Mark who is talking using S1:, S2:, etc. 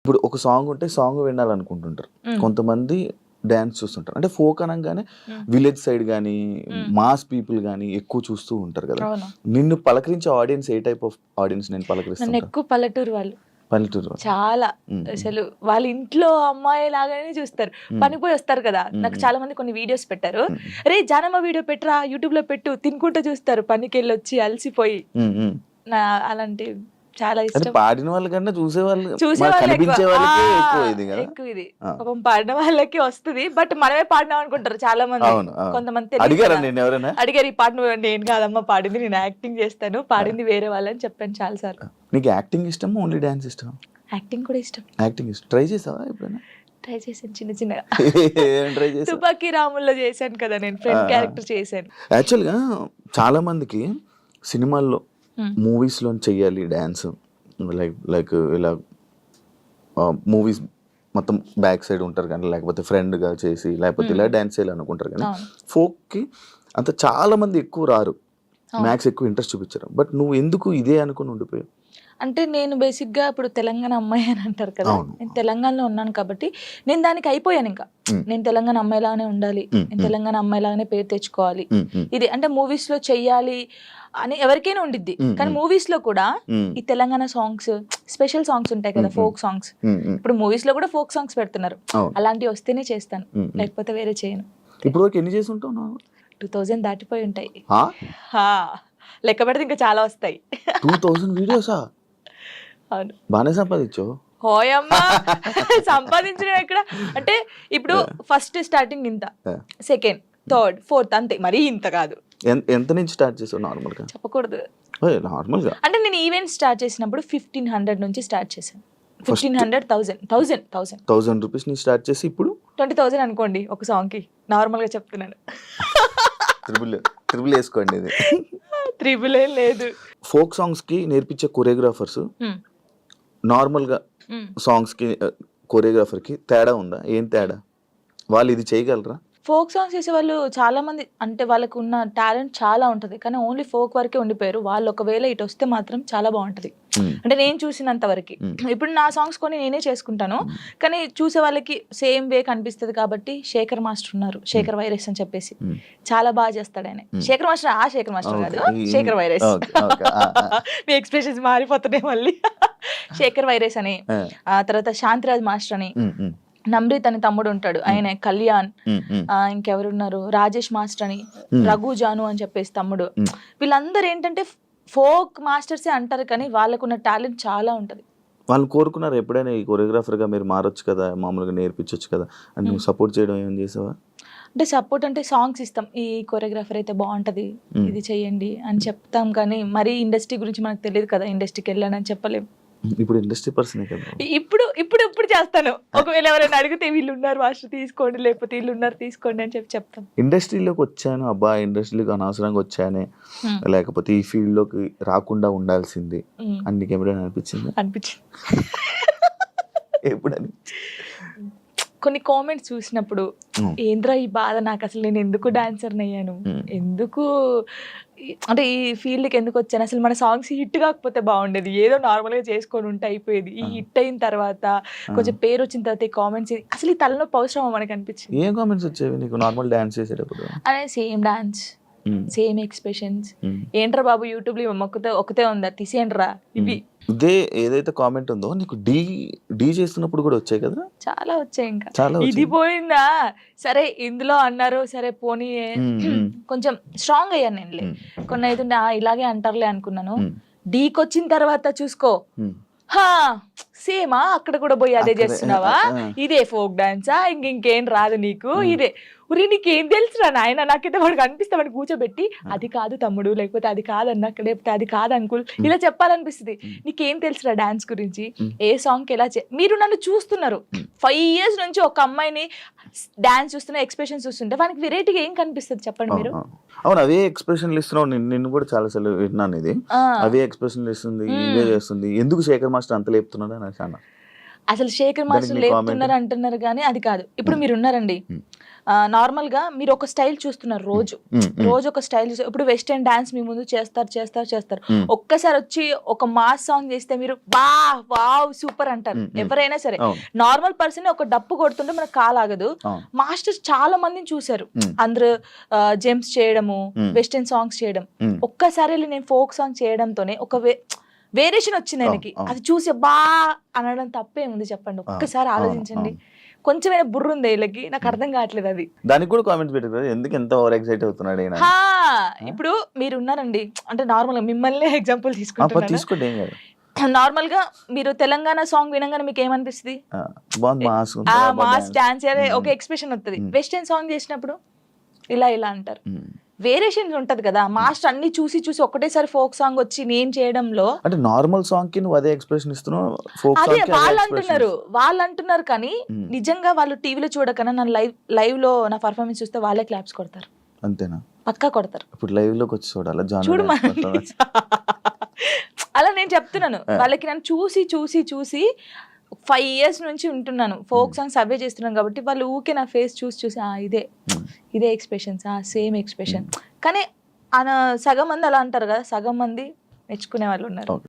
S1: ఇప్పుడు ఒక సాంగ్ ఉంటే సాంగ్ వినాలనుకుంటుంటారు. కొంతమంది డాన్స్ చూస్తుంటారు. అంటే ఫోక్ అనంగానే విలేజ్ సైడ్ గానీ, మాస్ పీపుల్ గానీ ఎక్కువ చూస్తూ ఉంటారు కదా!
S2: అవును.
S1: నిన్ను పలకరించే ఆడియన్స్ ఏ టైప్ ఆఫ్ ఆడియన్స్ నేను
S2: నన్ను
S1: పలకరిస్తుంటారు?
S2: ఎక్కువ పల్లెటూరు వాళ్ళు.
S1: పల్లెటూరు వాళ్ళు.
S2: చాలా అసలు వాళ్ళ ఇంట్లో అమ్మాయి లాగానే చూస్తారు. పనికి పోయి వస్తారు కదా, నాకు చాలా మంది కొన్ని వీడియోస్ పెట్టారు. రే జానమ్మ వీడియో పెట్టరా, యూట్యూబ్ లో పెట్టు, తినుకుంటూ చూస్తారు పనికి వెళ్ళి వచ్చి అలసిపోయి. నా అలాంటి చాలా
S1: అంటే
S2: ఇష్టం.
S1: పాడిన వాళ్ళకన్నా చూసేవాళ్ళు
S2: చూసేవాళ్ళు
S1: కనిపించే వాళ్ళకి ఎక్కువ ఇది కదా!
S2: ఎక్కువ ఇది. పాపం పాడిన వాళ్ళకి వస్తుంది, బట్ మనమే పాడినాం అనుకుంటారు చాలా మంది.
S1: అవును, అవును.
S2: కొంతమంది తెలియదు
S1: అడిగారా
S2: కదా.
S1: నేను ఎవరైనా?
S2: అడిగారు, ఈ పాట నువ్వు, నేను కాదమ్మా పాడింది, నేను యాక్టింగ్ చేస్తాను, పాడింది వేరే వాళ్ళని చెప్పాను చాలా సార్లు.
S1: నీకు యాక్టింగ్ ఇష్టమా, ఓన్లీ డాన్స్ ఇష్టమా?
S2: యాక్టింగ్ కూడా ఇష్టం.
S1: యాక్టింగ్ ఇష్టం. ట్రై చేసావా ఎప్పుడైనా?
S2: ట్రై చేశాను చిన్న చిన్నగా.
S1: ఏం ట్రై చేసావు?
S2: తుపాకీ రాముల్లో చేశాను కదా, నేను ఫ్రెండ్ క్యారెక్టర్ చేశాను.
S1: యాక్చువల్గా చాలా మందికి సినిమాల్లో మూవీస్లో చెయ్యాలి డ్యాన్స్, లైక్ ఇలా మూవీస్ మొత్తం బ్యాక్ సైడ్ ఉంటారు కానీ, లేకపోతే ఫ్రెండ్గా చేసి, లేకపోతే ఇలా డ్యాన్స్ చేయాలి అనుకుంటారు కానీ, ఫోక్కి అంత చాలా మంది ఎక్కువ రారు, మ్యాక్స్ ఎక్కువ ఇంట్రెస్ట్ చూపించారు. బట్ నువ్వు ఎందుకు ఇదే అనుకుని ఉండిపోయావు?
S2: అంటే నేను బేసిక్గా ఇప్పుడు తెలంగాణ అమ్మాయి అని అంటారు కదా, నేను తెలంగాణలో ఉన్నాను కాబట్టి నేను దానికి అయిపోయాను. ఇంకా నేను తెలంగాణ అమ్మాయిలాగానే ఉండాలి, నేను తెలంగాణ అమ్మాయిలాగానే పేరు తెచ్చుకోవాలి, ఇది అంటే మూవీస్ లో చెయ్యాలి అని ఎవరికైనా ఉండిద్ది. కానీ మూవీస్ లో కూడా ఈ తెలంగాణ సాంగ్స్, స్పెషల్ సాంగ్స్ ఉంటాయి కదా, ఫోక్ సాంగ్స్. ఇప్పుడు మూవీస్ లో కూడా ఫోక్ సాంగ్స్ పెడుతున్నారు, అలాంటివి వస్తేనే చేస్తాను, లేకపోతే వేరే చేయను.
S1: ఇప్పుడు వరకు ఎన్ని చేసి ఉంటావు?
S2: 2000 దాటిపోయి ఉంటాయి. లెక్క పెడితే ఇంకా చాలా వస్తాయి.
S1: 2000 వీడియోసా?
S2: అవును.
S1: బాగానే సంపాదించావు.
S2: హోయమ్మా, సంపాదించడం ఎక్కడ అంటే, ఇప్పుడు ఫస్ట్ స్టార్టింగ్ ఇంత, సెకండ్, థర్డ్, ఫోర్త్, అంతే, మరీ ఇంత కాదు.
S1: ఎంత నుంచి స్టార్ట్ చేసావు నార్మల్గా?
S2: చెప్పకూడదు.
S1: నార్మల్గా
S2: అంటే నేను ఈవెంట్ స్టార్ట్ చేసినప్పుడు 1500 నుంచి స్టార్ట్ చేశాను. 1500, 1000
S1: రూపీస్ నుంచి స్టార్ట్ చేసి ఇప్పుడు
S2: 20,000 అనుకోండి ఒక సాంగ్ కి. నార్మల్ గా చెప్తున్నాను.
S1: త్రిబుల్ వేసుకోండి. ఇది
S2: త్రిబుల్ ఏం లేదు.
S1: ఫోక్ సాంగ్స్ కి నేర్పించే కొరియోగ్రాఫర్స్ నార్మల్గా సాంగ్స్ కి కొరియోగ్రాఫర్ కి తేడా ఉందా? ఏం తేడా? వాళ్ళు ఇది చేయగలరా?
S2: ఫోక్ సాంగ్స్ చేసే వాళ్ళు చాలా మంది, అంటే వాళ్ళకు ఉన్న టాలెంట్ చాలా ఉంటుంది, కానీ ఓన్లీ ఫోక్ వరకే ఉండిపోయారు. వాళ్ళు ఒకవేళ ఇటు వస్తే మాత్రం చాలా బాగుంటది. అంటే నేను చూసినంత వరకు, ఇప్పుడు నా సాంగ్స్ కొని నేనే చేసుకుంటాను, కానీ చూసే వాళ్ళకి సేమ్ వే కనిపిస్తుంది. కాబట్టి శేఖర్ మాస్టర్ ఉన్నారు, శేఖర్ వైరస్ అని చెప్పేసి, చాలా బాగా చేస్తాడు ఆయన. శేఖర్ మాస్టర్, ఆ శేఖర్ మాస్టర్ కాదు, శేఖర్ వైరస్. మీ ఎక్స్ప్రెషన్స్ మారిపోతున్నాయి మళ్ళీ. శేఖర్ వైరస్ అని, ఆ తర్వాత శాంతిరాజ్ మాస్టర్ అని, నమ్రీత్ అని తమ్ముడు ఉంటాడు, ఆయన కళ్యాణ్, ఇంకెవరున్నారు, రాజేష్ మాస్టర్ అని, రఘు జాను అని చెప్పేసి తమ్ముడు. వీళ్ళందరూ ఏంటంటే ఫోక్ మాస్టర్సే అంటారు, కానీ వాళ్ళకున్న టాలెంట్ చాలా ఉంటది.
S1: వాళ్ళు కోరుకున్నారు ఎప్పుడైనా ఈ కొరియోగ్రాఫర్ గా మీరు మారొచ్చు కదా, మామూలుగా నేర్పించవచ్చు కదా అని నువ్వు సపోర్ట్ చేయడం ఏం చేసావా?
S2: అంటే సపోర్ట్ అంటే సాంగ్స్ ఇస్తాం, ఈ కొరియోగ్రాఫర్ అయితే బాగుంటది, ఇది చెయ్యండి అని చెప్తాం, కానీ మరీ ఇండస్ట్రీ గురించి మనకు తెలియదు కదా, ఇండస్ట్రీకి వెళ్ళానని చెప్పలేం.
S1: ఇప్పుడు ఇండస్ట్రీ పర్సన్ కదా.
S2: ఇప్పుడు చేస్తాను. ఒకవేళ ఎవరైనా అడిగితే వీళ్ళు ఉన్నారు మాస్టర్ తీసుకోండి, లేకపోతే వీళ్ళు ఉన్నారు తీసుకోండి అని చెప్పి చెప్తాం.
S1: ఇండస్ట్రీలోకి వచ్చాను, అబ్బా ఇండస్ట్రీలోకి అనవసరంగా వచ్చానే, లేకపోతే ఈ ఫీల్డ్ లోకి రాకుండా ఉండాల్సింది అని నీకు ఎప్పుడైనా అనిపించింది?
S2: అనిపించింది.
S1: ఎప్పుడు?
S2: కొన్ని కామెంట్స్ చూసినప్పుడు, ఏంద్రా ఈ బాధ, నాకు అసలు నేను ఎందుకు డాన్సర్ అయ్యాను, ఎందుకు అంటే ఈ ఫీల్డ్కి ఎందుకు వచ్చాను, అసలు మన సాంగ్స్ హిట్ కాకపోతే బాగుండేది, ఏదో నార్మల్గా చేసుకొని ఉంటే అయిపోయేది. ఈ హిట్ అయిన తర్వాత, కొంచెం పేరు వచ్చిన తర్వాత ఈ కామెంట్స్, అసలు ఈ తలనొప్పి అవసరమా మనకు అనిపించింది.
S1: ఏం కామెంట్స్ వచ్చేవి నీకు నార్మల్ డాన్స్ చేసేటప్పుడు?
S2: అదే సేమ్ డాన్స్, సేమ్ ఎక్స్ప్రెషన్స్, ఏంట్రా బాబు యూట్యూబ్ లో ఒకతే ఉందా, తీసేయండిరా ఇవి.
S1: ఇదే ఏదైతే కామెంట్ ఉందో నీకు డీ చేస్తున్నప్పుడు కూడా వచ్చాయి కదా?
S2: చాలా వచ్చాయి. ఇంకా
S1: చాలా
S2: ఇది పోయిందా, సరే ఇందులో అన్నారు, సరే పోనీ, కొంచెం స్ట్రాంగ్ అయ్యాను నేను. కొన్ని అయితే ఇలాగే అంటారులే అనుకున్నాను. డీకి వచ్చిన తర్వాత చూసుకో, సేమా అక్కడ కూడా పోయి అదే చేస్తున్నావా, ఇదే ఫోక్ డాన్సా, ఇంకేం రాదు నీకు, ఇదే ఉరి నీకేం తెలుసురా నాయన, నాకైతే వాడికి అనిపిస్తామని కూర్చోబెట్టి, అది కాదు తమ్ముడు, లేకపోతే అది కాదన్నా, లేకపోతే అది కాదు అంకుల్, ఇలా చెప్పాలనిపిస్తుంది. నీకేం తెలుసురా డాన్స్ గురించి, ఏ సాంగ్కి ఎలా మీరు నన్ను చూస్తున్నారు 5 years నుంచి, ఒక అమ్మాయిని డాన్స్ చూస్తున్నా, ఎక్స్ప్రెషన్స్ చూస్తుంటే వానికి వెరైటీగా ఏం కనిపిస్తుంది చెప్పండి మీరు?
S1: అవును, అవే ఎక్స్ప్రెషన్లు ఇస్తున్నావు. నిన్ను కూడా చాలా సార్లు విన్నాను, ఇది అవే ఎక్స్ప్రెషన్లు ఇస్తుంది, ఇవే చేస్తుంది, ఎందుకు శేఖర్ మాస్టర్ అంత లేపుతున్నాడు అని అన్నా.
S2: అసలు శేఖర్ మాస్టర్
S1: మీ comment?
S2: లేపుతున్నారు అంటున్నారు కానీ అది కాదు. ఇప్పుడు మీరు ఉన్నారండి, నార్మల్ గా మీరు ఒక స్టైల్ చూస్తున్నారు రోజు రోజు ఒక స్టైల్. ఇప్పుడు వెస్టర్న్ డాన్స్ మీ ముందు చేస్తారు. ఒక్కసారి వచ్చి ఒక మాస్ సాంగ్ చేస్తే మీరు వావ్ సూపర్ అంటారు ఎవరైనా సరే. నార్మల్ పర్సన్ ఒక డప్పు కొడుతుంటే మనకు కాలాగదు. మాస్టర్స్ చాలా మందిని చూసారు, అందరూ జెంప్స్ చేయడము, వెస్టర్న్ సాంగ్స్ చేయడం. ఒక్కసారి నేను ఫోక్ సాంగ్ చేయడంతోనే ఒక వేరియేషన్ వచ్చింది ఆయనకి. అది చూసి అనడం తప్పే ఉంది చెప్పండి? ఒక్కసారి ఆలోచించండి. కొంచెమైనా బుర్ర ఉంది వీళ్ళకి, నాకు అర్థం కావట్లేదు అది.
S1: దానికి కూడా కామెంట్స్ పెట్టారు, ఎందుకు ఎంత ఓవర్ ఎక్సైట్ అవుతున్నాడు ఈయన?
S2: ఇప్పుడు మీరు ఉన్నారండి, అంటే నార్మల్ గా మిమ్మల్ని ఎగ్జాంపుల్ తీసుకుంటున్నాను.
S1: తీసుకుంటే ఏం కాదు.
S2: నార్మల్ గా మీరు తెలంగాణ సాంగ్ వినగానే మీకు ఏమనిపిస్తుంది? మాస్ డాన్స్ ఒక ఎక్స్ప్రెషన్ వస్తుంది. వెస్టర్న్ సాంగ్ చేసినప్పుడు ఇలా అంటారు. వేరియేషన్ ఉంటది కదా. మాస్టర్ అన్ని చూసి ఒకటేసారి ఫోక్ సాంగ్ వచ్చి నేను చేయడంలో,
S1: అంటే నార్మల్ సాంగ్ కి నువ్వు అదే ఎక్స్ప్రెషన్ ఇస్తున్నావు, ఫోక్
S2: అదే
S1: సాంగ్ కి
S2: వాళ్ళు అంటున్నారు కానీ నిజంగా వాళ్ళు టీవీలో చూడకన్నా నన్ను లైవ్ లో నా పర్ఫార్మెన్స్ చూస్తే వాళ్ళే క్లాప్స్ కొడతారు.
S1: అంతేనా?
S2: పక్కా కొడతారు.
S1: ఇప్పుడు లైవ్ లోకి వచ్చి చూడాలి
S2: చూడు అలా నేను చెప్తున్నాను వాళ్ళకి. నన్ను చూసి 5 years నుంచి ఉంటున్నాను, ఫోక్ సాంగ్స్ అవే చేస్తున్నాను కాబట్టి వాళ్ళు ఊకే నా ఫేస్ చూసి ఇదే ఎక్స్ప్రెషన్స్, సేమ్ ఎక్స్ప్రెషన్. కానీ సగం మంది అలా అంటారు కదా, సగం మంది మెచ్చుకునే వాళ్ళు ఉన్నారు.